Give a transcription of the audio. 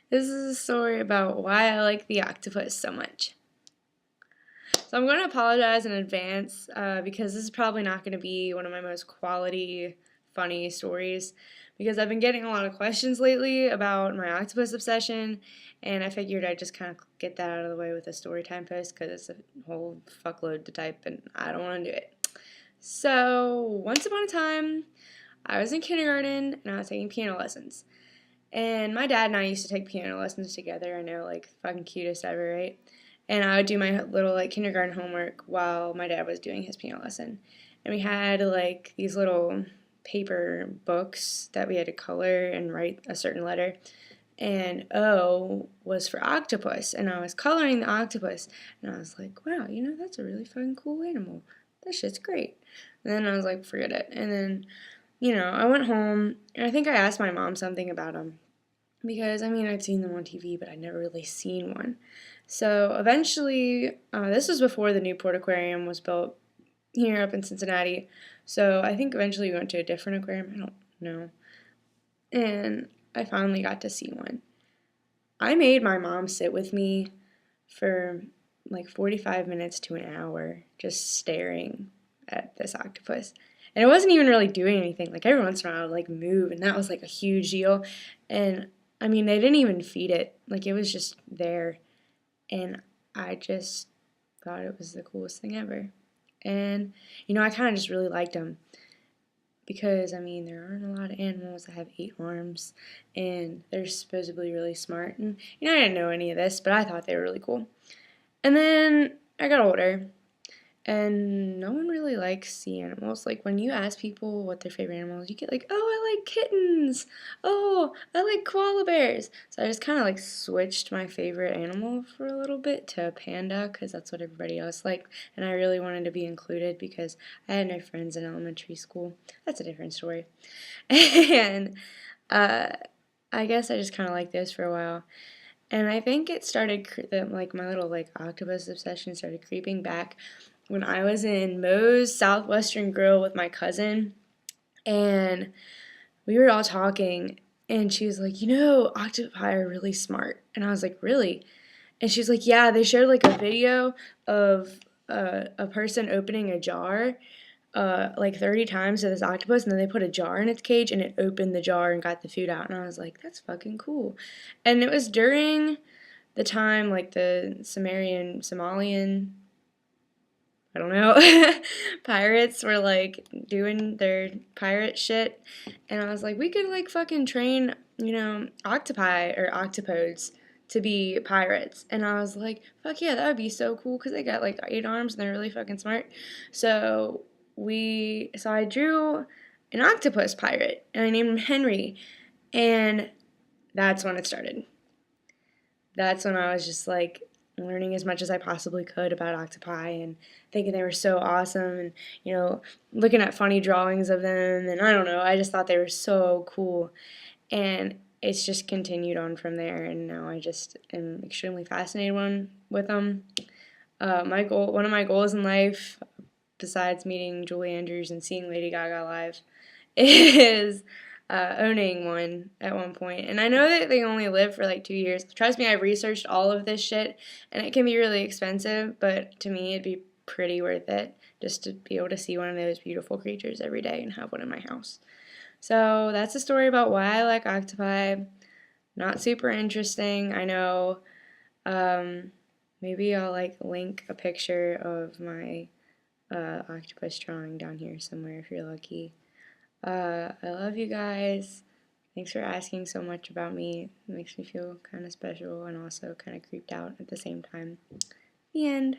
This is a story about why I like the octopus so much. So I'm going to apologize in advance because this is probably not going to be one of my most quality, funny stories because I've been getting a lot of questions lately about my octopus obsession, and I figured I'd just kind of get that out of the way with a story time post because it's a whole fuckload to type and I don't want to do it. So, once upon a time, I was in kindergarten and I was taking piano lessons. And my dad and I used to take piano lessons together. I know, like, fucking cutest ever, right? And I would do my little, like, kindergarten homework while my dad was doing his piano lesson. And we had, like, these little paper books that we had to color and write a certain letter. And O was for octopus. And I was coloring the octopus. And I was like, wow, that's a really fucking cool animal. That shit's great. And then I was like, forget it. And then I went home, and I think I asked my mom something about them because, I'd seen them on TV, but I'd never really seen one. So eventually, this was before the Newport Aquarium was built here up in Cincinnati. So I think eventually we went to a different aquarium. I don't know. And I finally got to see one. I made my mom sit with me for like 45 minutes to an hour just staring at this octopus. And it wasn't even really doing anything. Like every once in a while I would like move, and that was like a huge deal. And they didn't even feed it. Like it was just there. And I just thought it was the coolest thing ever. And I kind of just really liked them because there aren't a lot of animals that have 8 arms, and they're supposedly really smart. And I didn't know any of this, but I thought they were really cool. And then I got older, and no one really likes sea animals. Like when you ask people what their favorite animals, you get like, oh, I like kittens. Oh, I like koala bears. So I just kind of like switched my favorite animal for a little bit to a panda because that's what everybody else liked. And I really wanted to be included because I had no friends in elementary school. That's a different story. And uh, I guess I just kind of liked those for a while. And I think it started, like my little like octopus obsession started creeping back when I was in Moe's Southwestern Grill with my cousin, and we were all talking, and she was like, octopi are really smart. And I was like, really? And she's like, yeah, they showed like a video of a person opening a jar like 30 times to this octopus, and then they put a jar in its cage, and it opened the jar and got the food out. And I was like, that's fucking cool. And it was during the time, like the Somalian, I don't know, pirates were like doing their pirate shit. And I was like, we could like fucking train, octopi or octopodes to be pirates. And I was like, fuck yeah, that would be so cool because they got like 8 arms and they're really fucking smart. So I drew an octopus pirate and I named him Henry. And that's when it started. That's when I was just like learning as much as I possibly could about octopi and thinking they were so awesome, and looking at funny drawings of them, and I don't know, I just thought they were so cool. And it's just continued on from there, and now I just am extremely fascinated with them. One of my goals in life, besides meeting Julie Andrews and seeing Lady Gaga live, is owning one at one point. And I know that they only live for like 2 years. Trust me, I've researched all of this shit, and it can be really expensive, but to me, it'd be pretty worth it just to be able to see one of those beautiful creatures every day and have one in my house. So that's a story about why I like octopi. Not super interesting, I know. Maybe I'll like link a picture of my octopus drawing down here somewhere if you're lucky. I love you guys. Thanks for asking so much about me. It makes me feel kind of special and also kind of creeped out at the same time. The end.